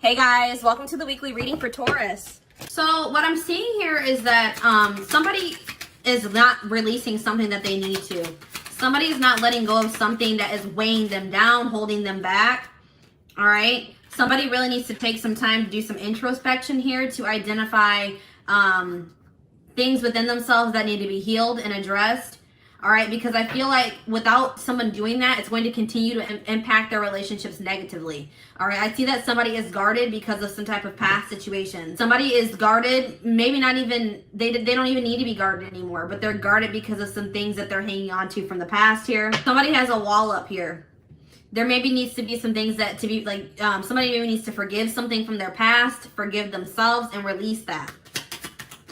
Hey guys, welcome to the weekly reading for Taurus. So what I'm seeing here is that somebody is not releasing something that they need to. Somebody is not letting go of something that is weighing them down, holding them back. All right. Somebody really needs to take some time to do some introspection here to identify things within themselves that need to be healed and addressed. All right, because I feel like without someone doing that, it's going to continue to impact their relationships negatively. All right, I see that somebody is guarded because of some type of past situation. Somebody is guarded, maybe not even, they don't even need to be guarded anymore, but they're guarded because of some things that they're hanging on to from the past here. Somebody has a wall up here. There maybe needs to be some things that to be like, somebody maybe needs to forgive something from their past, forgive themselves, and release that.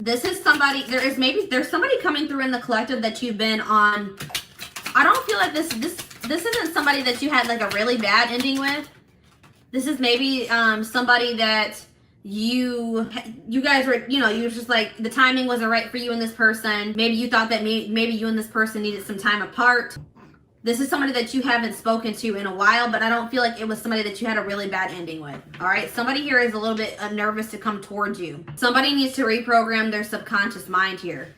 This is somebody, there's somebody coming through in the collective that you've been on. I don't feel like this isn't somebody that you had like a really bad ending with. This is maybe somebody that you guys were, you were just like, the timing wasn't right for you and this person. Maybe you thought that maybe you and this person needed some time apart. This is somebody that you haven't spoken to in a while, but I don't feel like it was somebody that you had a really bad ending with. All right. Somebody here is a little bit nervous to come towards you. Somebody needs to reprogram their subconscious mind here.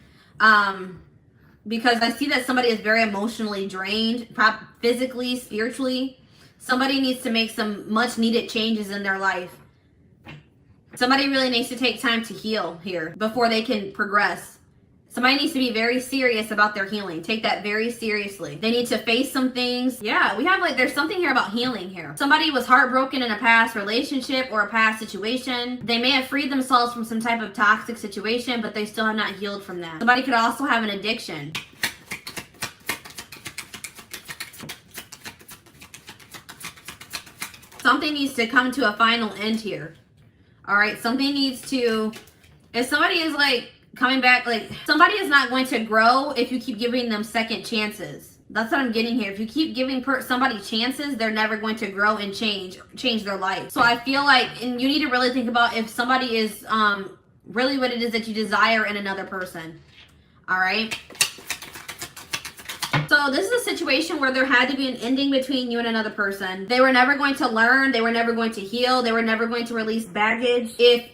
Because I see that somebody is very emotionally drained, physically, spiritually. Somebody needs to make some much needed changes in their life. Somebody really needs to take time to heal here before they can progress. Somebody needs to be very serious about their healing. Take that very seriously. They need to face some things. Yeah, we have there's something here about healing here. Somebody was heartbroken in a past relationship or a past situation. They may have freed themselves from some type of toxic situation, but they still have not healed from that. Somebody could also have an addiction. Something needs to come to a final end here. All right, something needs to, if somebody is coming back, somebody is not going to grow if you keep giving them second chances. That's what I'm getting here. If you keep giving somebody chances, they're never going to grow and change their life. So I feel like, and you need to really think about if somebody is really what it is that you desire in another person. All right. So this is a situation where there had to be an ending between you and another person. They were never going to learn. They were never going to heal. They were never going to release baggage if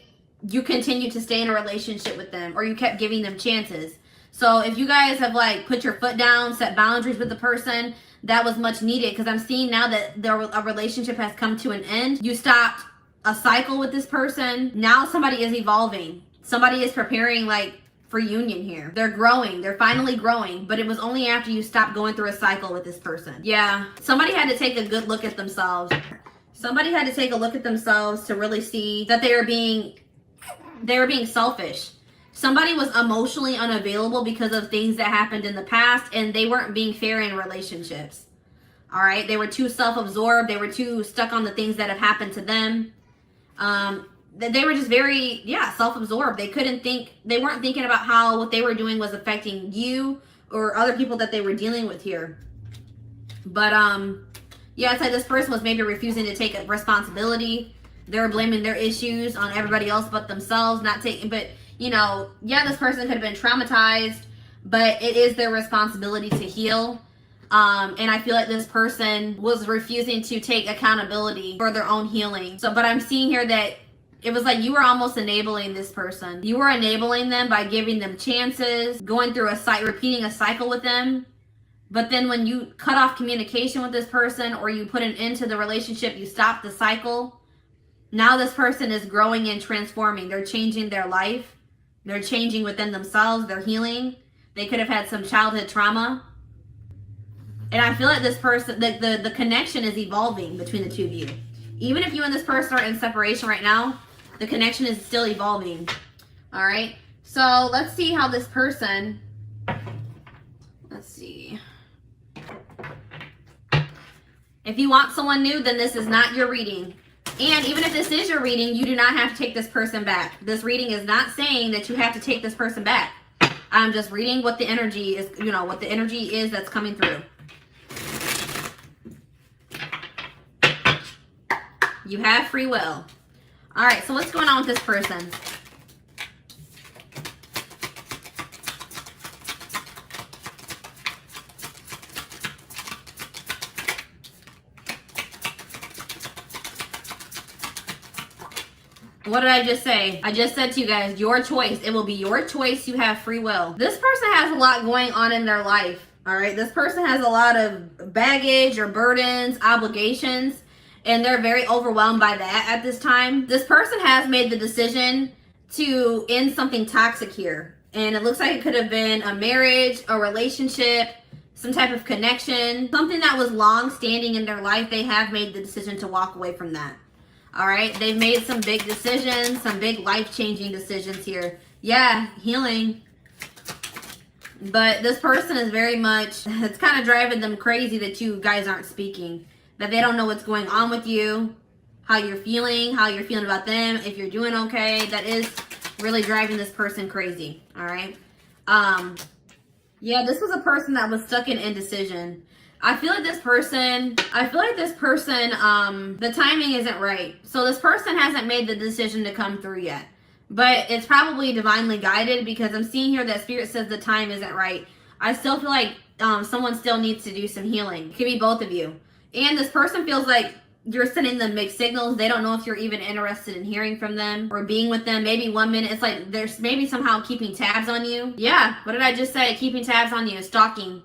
you continue to stay in a relationship with them or you kept giving them chances. So if you guys have put your foot down, set boundaries with the person, that was much needed, because I'm seeing now that a relationship has come to an end. You stopped a cycle with this person. Now somebody is evolving. Somebody is preparing for union here. They're growing. They're finally growing, but it was only after you stopped going through a cycle with this person. Yeah, somebody had to take a good look at themselves. Somebody had to take a look at themselves to really see that they were being selfish. Somebody was emotionally unavailable because of things that happened in the past, and they weren't being fair in relationships. All right, they were too self-absorbed. They were too stuck on the things that have happened to them. They were just very, self-absorbed. They weren't thinking about how what they were doing was affecting you or other people that they were dealing with here. But it's like this person was maybe refusing to take responsibility. They're blaming their issues on everybody else but themselves, this person could have been traumatized, but it is their responsibility to heal. And I feel like this person was refusing to take accountability for their own healing. But I'm seeing here that it was like you were almost enabling this person. You were enabling them by giving them chances, going through repeating a cycle with them. But then when you cut off communication with this person or you put an end to the relationship, you stop the cycle. Now this person is growing and transforming. They're changing their life. They're changing within themselves. They're healing. They could have had some childhood trauma. And I feel like this person, the connection is evolving between the two of you. Even if you and this person are in separation right now, the connection is still evolving. All right. So let's see how this person, let's see. If you want someone new, then this is not your reading. And even if this is your reading, you do not have to take this person back. This reading is not saying that you have to take this person back. I'm just reading what the energy is, what the energy is that's coming through. You have free will. All right, so what's going on with this person? What did I just say? I just said to you guys, your choice. It will be your choice. You have free will. This person has a lot going on in their life. All right. This person has a lot of baggage or burdens, obligations, and they're very overwhelmed by that at this time. This person has made the decision to end something toxic here. And it looks like it could have been a marriage, a relationship, some type of connection, something that was long standing in their life. They have made the decision to walk away from that. All right, they've made some big decisions, some big life-changing decisions here. Yeah, healing. But this person is very much, it's kind of driving them crazy that you guys aren't speaking. That they don't know what's going on with you, how you're feeling about them, if you're doing okay. That is really driving this person crazy. All right. Yeah, this was a person that was stuck in indecision. I feel like this person, the timing isn't right. So this person hasn't made the decision to come through yet. But it's probably divinely guided, because I'm seeing here that Spirit says the time isn't right. I still feel like someone still needs to do some healing. It could be both of you. And this person feels like you're sending them mixed signals. They don't know if you're even interested in hearing from them or being with them. Maybe 1 minute, it's like there's maybe somehow keeping tabs on you. Yeah, what did I just say? Keeping tabs on you, stalking.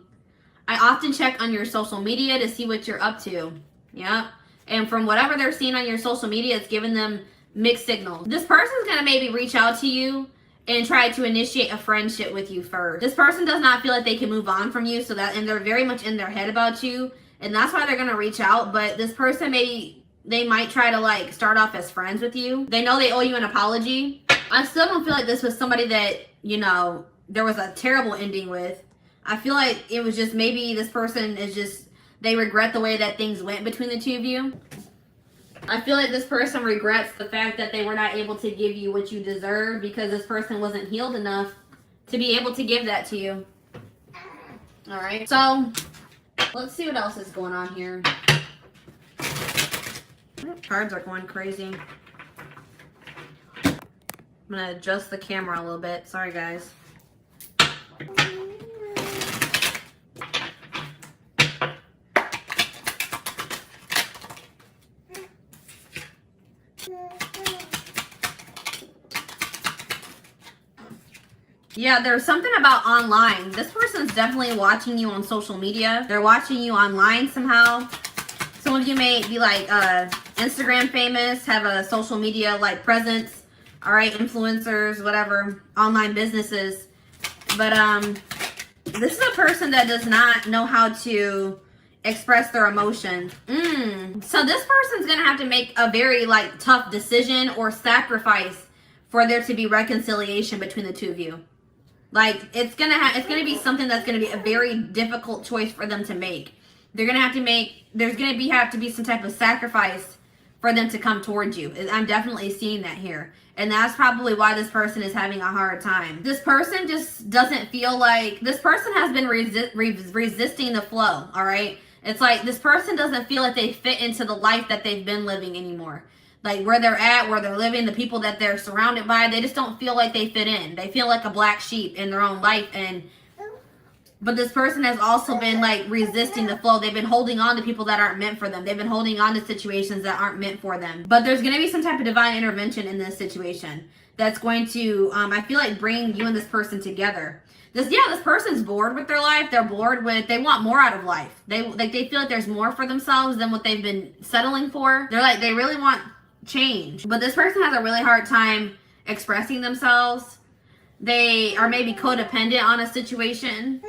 I often check on your social media to see what you're up to. Yeah. And from whatever they're seeing on your social media, it's giving them mixed signals. This person's going to maybe reach out to you and try to initiate a friendship with you first. This person does not feel like they can move on from you, and they're very much in their head about you. And that's why they're going to reach out. But this person, they might try to like start off as friends with you. They know they owe you an apology. I still don't feel like this was somebody that, you know, there was a terrible ending with. I feel like it was just maybe this person is just, they regret the way that things went between the two of you. I feel like this person regrets the fact that they were not able to give you what you deserve, because this person wasn't healed enough to be able to give that to you. All right. So let's see what else is going on here. Cards are going crazy. I'm going to adjust the camera a little bit. Sorry, guys. Yeah, there's something about online. This person's definitely watching you on social media. They're watching you online somehow. Some of you may be like Instagram famous, have a social media like presence. All right, influencers, whatever, online businesses. But this is a person that does not know how to express their emotions. So this person's gonna have to make a very like tough decision or sacrifice for there to be reconciliation between the two of you. Like it's gonna be something that's gonna be a very difficult choice for them to make. They're gonna have to make, have to be some type of sacrifice for them to come towards you. I'm definitely seeing that here. And that's probably why this person is having a hard time. This person just doesn't feel like, this person has been resisting the flow, all right? It's like this person doesn't feel like they fit into the life that they've been living anymore. Like where they're at, where they're living, the people that they're surrounded by, they just don't feel like they fit in. They feel like a black sheep in their own life. But this person has also been like resisting the flow. They've been holding on to people that aren't meant for them. They've been holding on to situations that aren't meant for them. But there's going to be some type of divine intervention in this situation that's going to, I feel like, bring you and this person together. This person's bored with their life. They're bored with, they want more out of life. They feel like there's more for themselves than what they've been settling for. They're like, they really want change. But this person has a really hard time expressing themselves. They are maybe codependent on a situation.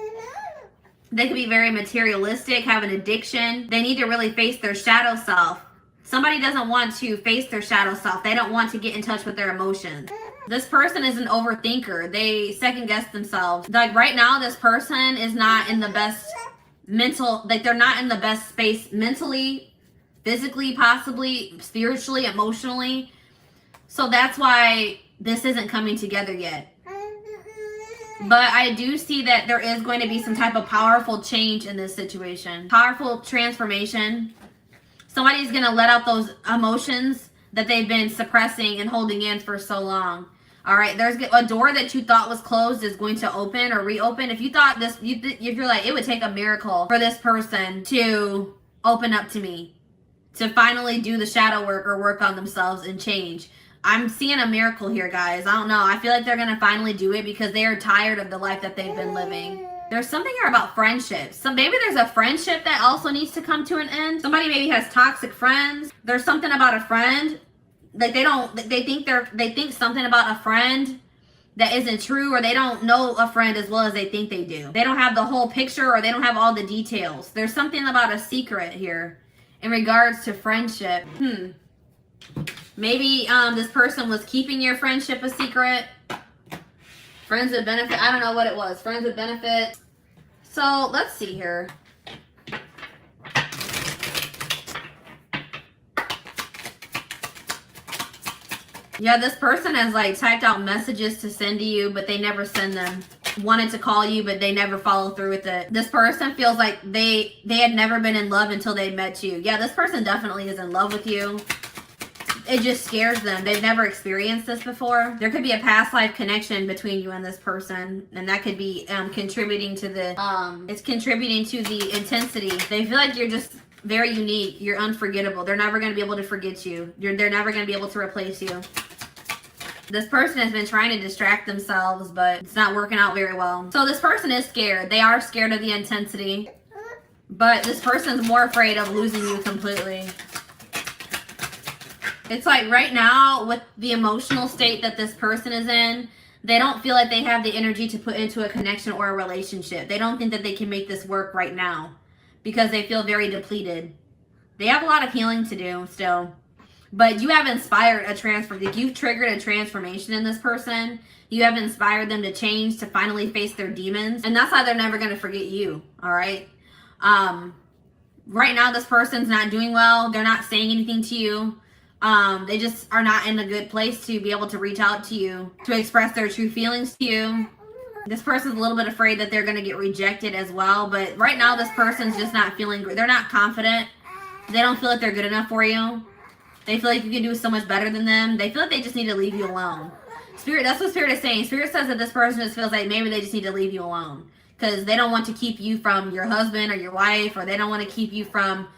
They could be very materialistic, have an addiction. They need to really face their shadow self. Somebody doesn't want to face their shadow self. They don't want to get in touch with their emotions. This person is an overthinker. They second guess themselves. Like right now, this person is not in the best mental, like they're not in the best space mentally, physically, possibly, spiritually, emotionally. So that's why this isn't coming together yet. But I do see that there is going to be some type of powerful change in this situation. Powerful transformation. Somebody's going to let out those emotions that they've been suppressing and holding in for so long. All right, there's a door that you thought was closed is going to open or reopen. If you thought this, if you're like, it would take a miracle for this person to open up to me, to finally do the shadow work or work on themselves and change. I'm seeing a miracle here, guys. I don't know. I feel like they're going to finally do it because they are tired of the life that they've been living. There's something here about friendships. So maybe there's a friendship that also needs to come to an end. Somebody maybe has toxic friends. There's something about a friend. Like they think something about a friend that isn't true, or they don't know a friend as well as they think they do. They don't have the whole picture, or they don't have all the details. There's something about a secret here in regards to friendship. Maybe this person was keeping your friendship a secret. Friends with benefit. I don't know what it was. Friends with benefit. So let's see here. Yeah, this person has like typed out messages to send to you, but they never send them. Wanted to call you, but they never follow through with it. This person feels like they had never been in love until they met you. Yeah, this person definitely is in love with you. It just scares them. They've never experienced this before. There could be a past life connection between you and this person, and that could be contributing to the it's contributing to the intensity. They feel like you're just very unique. You're unforgettable. They're never going to be able to forget you. They're never going to be able to replace you. This person has been trying to distract themselves, but it's not working out very well. So this person is scared. They are scared of the intensity, but this person's more afraid of losing you completely. It's like right now, with the emotional state that this person is in, they don't feel like they have the energy to put into a connection or a relationship. They don't think that they can make this work right now because they feel very depleted. They have a lot of healing to do still. But you have inspired a you've triggered a transformation in this person. You have inspired them to change, to finally face their demons. And that's why they're never going to forget you, all right? Right now, this person's not doing well. They're not saying anything to you. They just are not in a good place to be able to reach out to you, to express their true feelings to you. This person's a little bit afraid that they're going to get rejected as well. But right now, this person's just not feeling good. They're not confident. They don't feel like they're good enough for you. They feel like you can do so much better than them. They feel like they just need to leave you alone. Spirit, that's what Spirit is saying. Spirit says that this person just feels like maybe they just need to leave you alone. Because they don't want to keep you from your husband or your wife, or they don't want to keep you from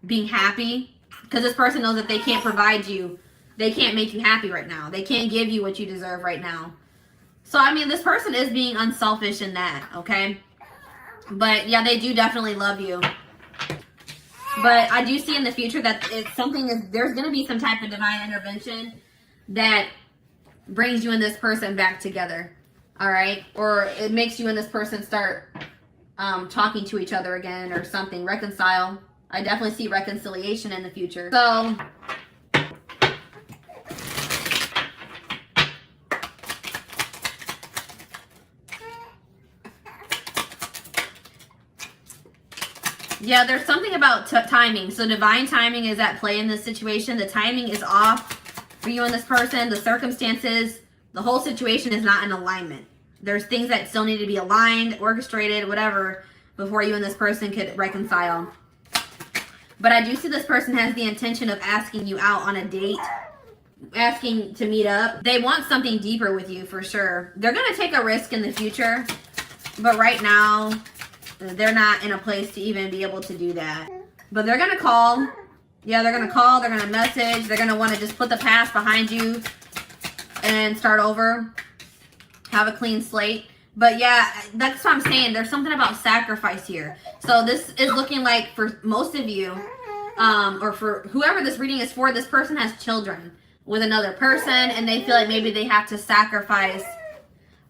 being happy. Because this person knows that they can't provide you. They can't make you happy right now. They can't give you what you deserve right now. So, I mean, this person is being unselfish in that, okay? But, yeah, they do definitely love you. But I do see in the future that there's going to be some type of divine intervention that brings you and this person back together. All right? Or it makes you and this person start talking to each other again or something. Reconcile. I definitely see reconciliation in the future. So, yeah, there's something about timing. So divine timing is at play in this situation. The timing is off for you and this person. The circumstances, the whole situation is not in alignment. There's things that still need to be aligned, orchestrated, whatever, before you and this person could reconcile. But I do see this person has the intention of asking you out on a date, asking to meet up. They want something deeper with you for sure. They're going to take a risk in the future, but right now, they're not in a place to even be able to do that. But they're going to call. Yeah, they're going to call. They're going to message. They're going to want to just put the past behind you and start over. Have a clean slate. But yeah, that's what I'm saying. There's something about sacrifice here. So this is looking like for most of you, or for whoever this reading is for, this person has children with another person, and they feel like maybe they have to sacrifice.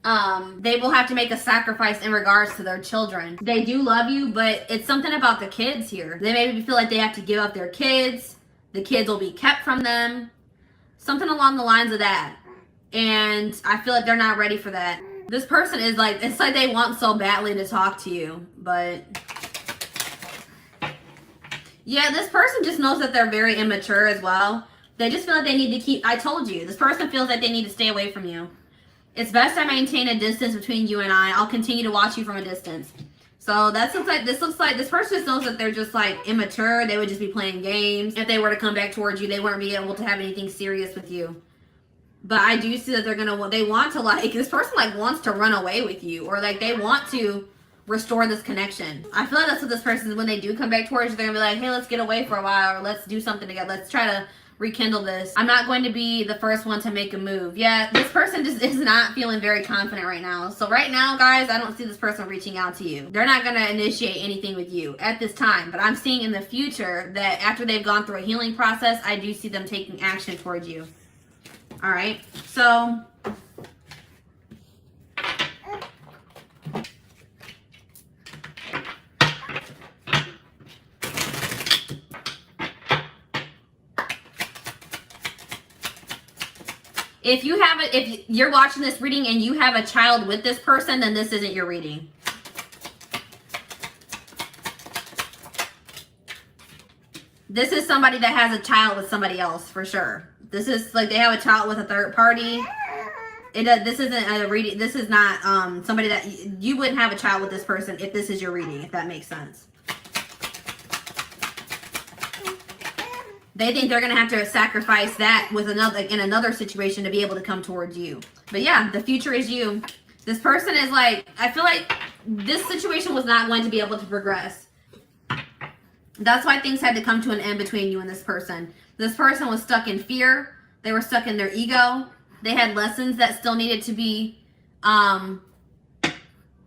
They will have to make a sacrifice in regards to their children. They do love you, but it's something about the kids here. They maybe feel like they have to give up their kids. The kids will be kept from them. Something along the lines of that. And I feel like they're not ready for that. This person is like, it's like they want so badly to talk to you, but yeah, this person just knows that they're very immature as well. They just feel like they need to keep, I told you, this person feels like they need to stay away from you. It's best I maintain a distance between you and I. I'll continue to watch you from a distance. So this looks like this person just knows that they're just like immature. They would just be playing games. If they were to come back towards you, they wouldn't be able to have anything serious with you. But I do see that they want to like, this person like wants to run away with you, or like they want to restore this connection. I feel like that's what this person is. When they do come back towards you, they're gonna be like, hey, let's get away for a while, or let's do something together. Let's try to rekindle this. I'm not going to be the first one to make a move. Yeah, this person just is not feeling very confident right now. So right now, guys, I don't see this person reaching out to you. They're not going to initiate anything with you at this time. But I'm seeing in the future that after they've gone through a healing process, I do see them taking action towards you. All right. So if you're watching this reading and you have a child with this person, then this isn't your reading. This is somebody that has a child with somebody else for sure. This is like they have a child with a third party. This isn't a reading. This is not somebody that you wouldn't have a child with this person if this is your reading, if that makes sense. They think they're going to have to sacrifice that with in another situation to be able to come towards you. But yeah, the future is you. This person is like, I feel like this situation was not going to be able to progress. That's why things had to come to an end between you and this person. This person was stuck in fear. They were stuck in their ego. They had lessons that still needed to be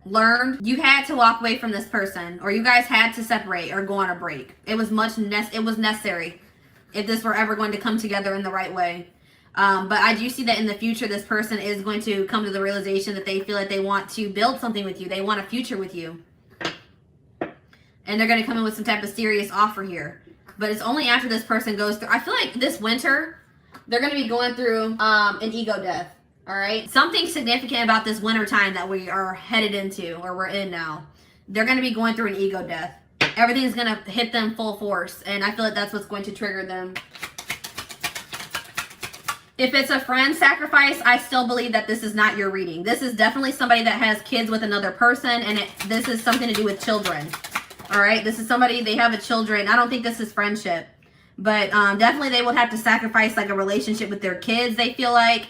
learned. You had to walk away from this person, or you guys had to separate or go on a break. It was necessary if this were ever going to come together in the right way. But I do see that in the future, this person is going to come to the realization that they feel like they want to build something with you. They want a future with you. And they're going to come in with some type of serious offer here. But it's only after this person goes through. I feel like this winter, they're going to be going through an ego death. All right? Something significant about this winter time that we are headed into, or we're in now. They're going to be going through an ego death. Everything's going to hit them full force. And I feel like that's what's going to trigger them. If it's a friend sacrifice, I still believe that this is not your reading. This is definitely somebody that has kids with another person. And this is something to do with children. All right, this is somebody, they have a children. I don't think this is friendship, but definitely they would have to sacrifice like a relationship with their kids. They feel like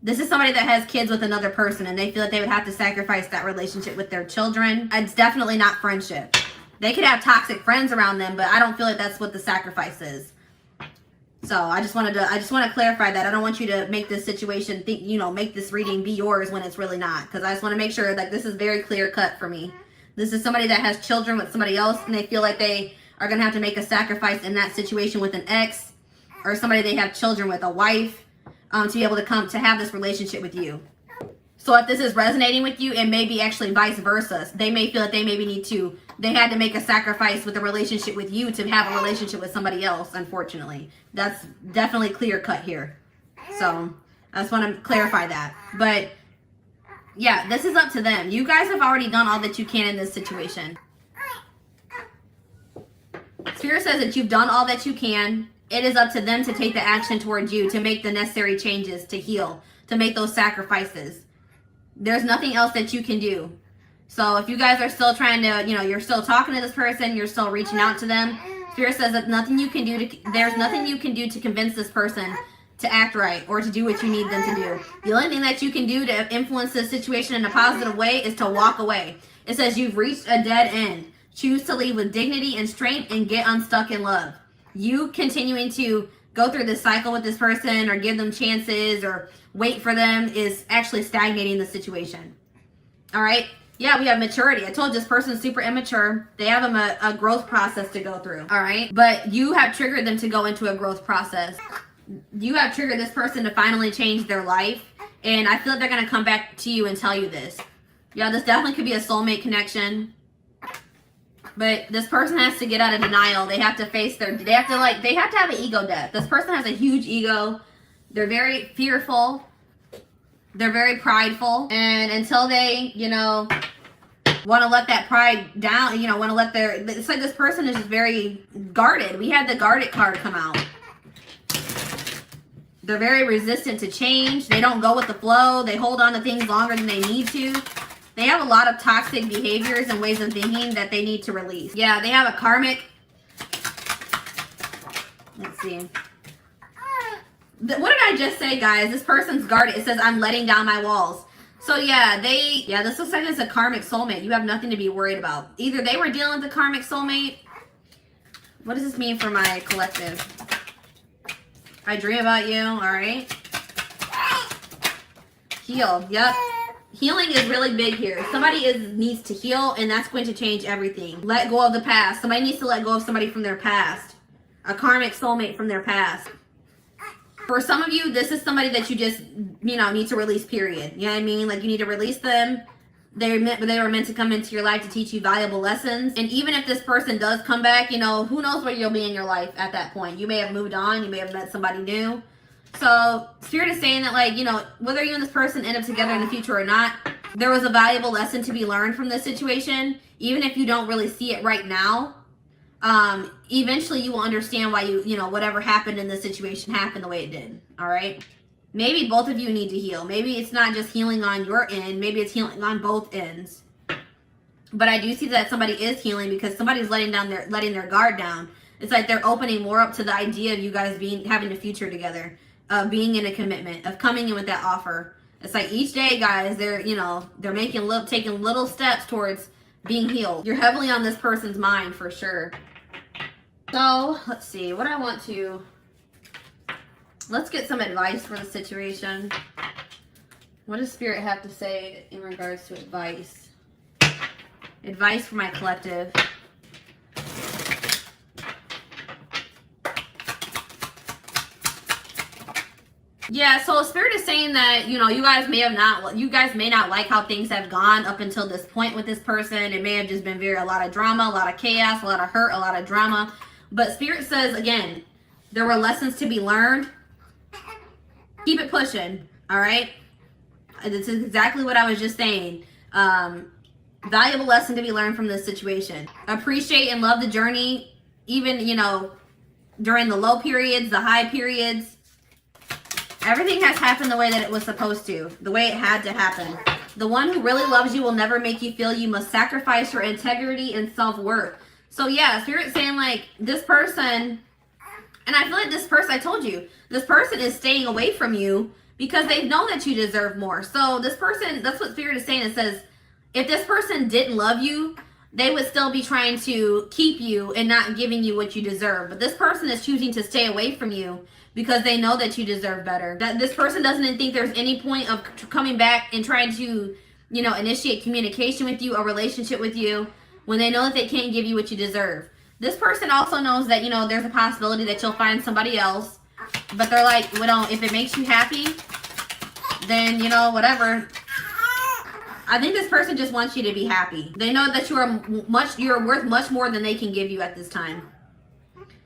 this is somebody that has kids with another person, and they feel like they would have to sacrifice that relationship with their children. It's definitely not friendship. They could have toxic friends around them, but I don't feel like that's what the sacrifice is. So I just want to clarify that. I don't want you to make this situation make this reading be yours when it's really not, because I just want to make sure that this is very clear cut for me. This is somebody that has children with somebody else, and they feel like they are going to have to make a sacrifice in that situation with an ex, or somebody they have children with, a wife, to be able to come to have this relationship with you. So if this is resonating with you, it may be actually vice versa. They may feel that they had to make a sacrifice with a relationship with you to have a relationship with somebody else, unfortunately. That's definitely clear cut here. So I just want to clarify that. But yeah, this is up to them. You guys have already done all that you can in this situation. Spirit says that you've done all that you can. It is up to them to take the action towards you, to make the necessary changes, to heal, to make those sacrifices. There's nothing else that you can do. So if you guys are still trying to, you're still talking to this person, you're still reaching out to them, Spirit says that there's nothing you can do to convince this person to act right or to do what you need them to do. The only thing that you can do to influence this situation in a positive way is to walk away. It says you've reached a dead end. Choose to leave with dignity and strength and get unstuck in love. You continuing to go through this cycle with this person or give them chances or wait for them is actually stagnating the situation. All right? Yeah, we have maturity. I told you this person's super immature. They have a growth process to go through. All right? But you have triggered them to go into a growth process. You have triggered this person to finally change their life. And I feel like they're going to come back to you and tell you this. Yeah, this definitely could be a soulmate connection. But this person has to get out of denial. They have to face they have to have an ego death. This person has a huge ego. They're very fearful. They're very prideful. And until they, want to let that pride down, it's like this person is just very guarded. We had the guarded card come out. They're very resistant to change. They don't go with the flow. They hold on to things longer than they need to. They have a lot of toxic behaviors and ways of thinking that they need to release. Yeah, they have a karmic. Let's see. What did I just say, guys? This person's guarded. It says, I'm letting down my walls. So yeah, this looks like it's a karmic soulmate. You have nothing to be worried about. Either they were dealing with a karmic soulmate. What does this mean for my collective? I dream about you. All right. Heal. Yep. Healing is really big here. Somebody needs to heal, and that's going to change everything. Let go of the past. Somebody needs to let go of somebody from their past. A karmic soulmate from their past. For some of you, this is somebody that you just, need to release, period. You know what I mean? Like, you need to release them. They were meant to come into your life to teach you valuable lessons. And even if this person does come back, who knows where you'll be in your life at that point. You may have moved on. You may have met somebody new. So, Spirit is saying that, whether you and this person end up together in the future or not, there was a valuable lesson to be learned from this situation. Even if you don't really see it right now, eventually you will understand why whatever happened in this situation happened the way it did. All right? Maybe both of you need to heal. Maybe it's not just healing on your end. Maybe it's healing on both ends. But I do see that somebody is healing because somebody's letting their guard down. It's like they're opening more up to the idea of you guys having a future together, of being in a commitment, of coming in with that offer. It's like each day, guys, they're taking little steps towards being healed. You're heavily on this person's mind for sure. So let's see what I want to. Let's get some advice for the situation. What does Spirit have to say in regards to advice? Advice for my collective. Yeah, so Spirit is saying that, you guys may not like how things have gone up until this point with this person. It may have just been a lot of drama, a lot of chaos, a lot of hurt, a lot of drama. But Spirit says, again, there were lessons to be learned. Keep it pushing, all right? This is exactly what I was just saying. Valuable lesson to be learned from this situation. Appreciate and love the journey, even, during the low periods, the high periods. Everything has happened the way that it was supposed to, the way it had to happen. The one who really loves you will never make you feel you must sacrifice your integrity and self-worth. So yeah, Spirit's saying this person, and I feel like this person, I told you, this person is staying away from you because they know that you deserve more. So this person, that's what Spirit is saying. It says, if this person didn't love you, they would still be trying to keep you and not giving you what you deserve. But this person is choosing to stay away from you because they know that you deserve better. That this person doesn't think there's any point of coming back and trying to, initiate communication with you, a relationship with you, when they know that they can't give you what you deserve. This person also knows that, there's a possibility that you'll find somebody else. But they're like, well, if it makes you happy, then, whatever. I think this person just wants you to be happy. They know that you're worth much more than they can give you at this time.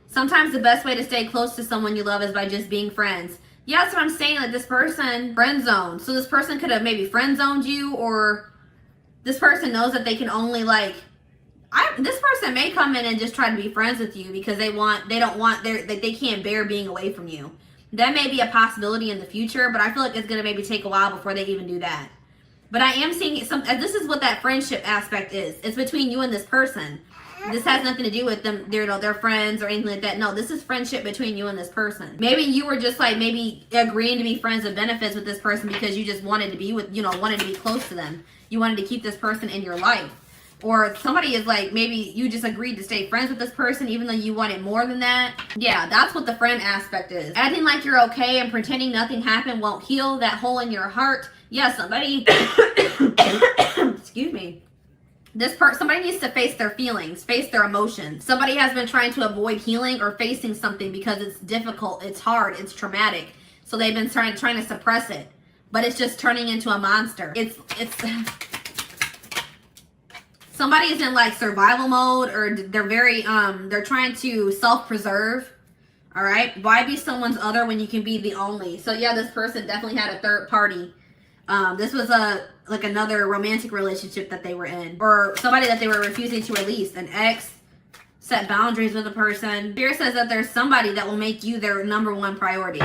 Sometimes the best way to stay close to someone you love is by just being friends. Yeah, that's what I'm saying. Like this person friend zoned. So this person could have maybe friend zoned you, or this person knows that they can only this person may come in and just try to be friends with you because they can't bear being away from you. That may be a possibility in the future, but I feel like it's going to maybe take a while before they even do that. But I am seeing this is what that friendship aspect is. It's between you and this person. This has nothing to do with them, their friends or anything like that. No, this is friendship between you and this person. Maybe you were just maybe agreeing to be friends with benefits with this person because you just wanted to be wanted to be close to them. You wanted to keep this person in your life. Or somebody is maybe you just agreed to stay friends with this person even though you wanted more than that. Yeah, that's what the friend aspect is. Acting like you're okay and pretending nothing happened won't heal that hole in your heart. Yeah, somebody, excuse me. Somebody needs to face their feelings, face their emotions. Somebody has been trying to avoid healing or facing something because it's difficult, it's hard, it's traumatic. So they've been trying to suppress it, but it's just turning into a monster. It's somebody is in survival mode, or they're trying to self-preserve. All right, why be someone's other when you can be the only? So yeah, this person definitely had a third party. This was another romantic relationship that they were in, or somebody that they were refusing to release. An ex, set boundaries with a person. Spirit says that there's somebody that will make you their number one priority.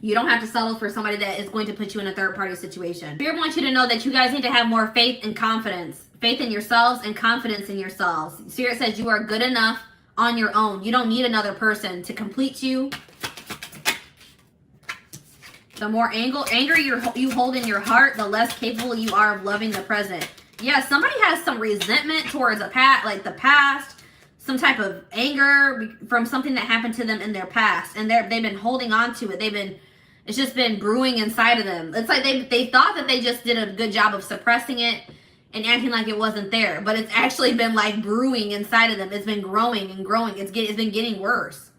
You don't have to settle for somebody that is going to put you in a third party situation. Spirit wants you to know that you guys need to have more faith and confidence. Faith in yourselves and confidence in yourselves. Spirit says you are good enough on your own. You don't need another person to complete you. The more anger you hold in your heart, the less capable you are of loving the present. Yeah, somebody has some resentment towards the past. some type of anger from something that happened to them in their past, and they've been holding on to it. It's just been brewing inside of them. It's like they thought that they just did a good job of suppressing it and acting like it wasn't there, but it's actually been like brewing inside of them. It's been growing and growing. It's been getting worse.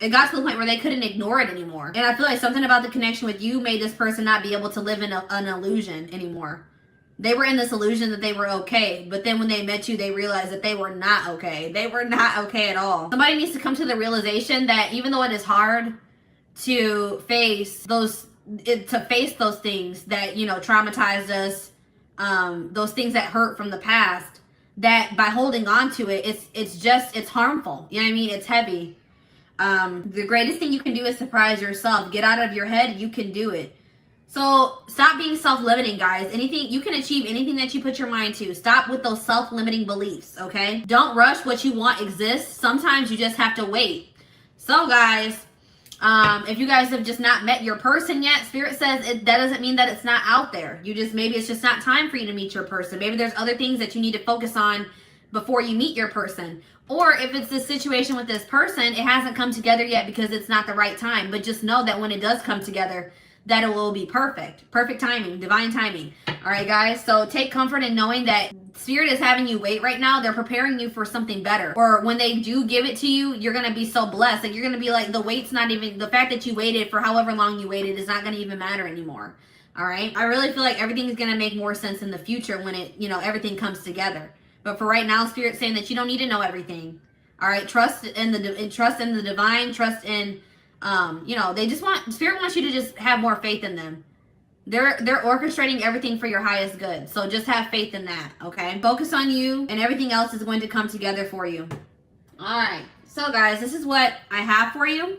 It got to the point where they couldn't ignore it anymore. And I feel like something about the connection with you made this person not be able to live in an illusion anymore. They were in this illusion that they were okay, but then when they met you, they realized that they were not okay. They were not okay at all. Somebody needs to come to the realization that even though it is hard to face those things that, you know, traumatized us, those things that hurt from the past, that by holding on to it, it's harmful. You know what I mean? It's heavy. The greatest thing you can do is surprise yourself. Get out of your head. You can do it. So stop being self-limiting, guys. You can achieve anything that you put your mind to. Stop with those self-limiting beliefs, okay? Don't rush. What you want exists. Sometimes you just have to wait. So, guys, if you guys have just not met your person yet, Spirit says that doesn't mean that it's not out there. Maybe it's just not time for you to meet your person. Maybe there's other things that you need to focus on before you meet your person. Or if it's this situation with this person, it hasn't come together yet because it's not the right time. But just know that when it does come together, that it will be perfect. Perfect timing, divine timing. All right, guys. So take comfort in knowing that Spirit is having you wait right now. They're preparing you for something better. Or when they do give it to you, you're going to be so blessed. Like, you're going to be like, the fact that you waited for however long you waited is not going to even matter anymore. All right. I really feel like everything is going to make more sense in the future when everything comes together. But for right now, Spirit's saying that you don't need to know everything. All right. Trust in the divine, trust in, Spirit wants you to just have more faith in them. They're orchestrating everything for your highest good. So just have faith in that, okay? Focus on you, and everything else is going to come together for you. All right. So, guys, this is what I have for you.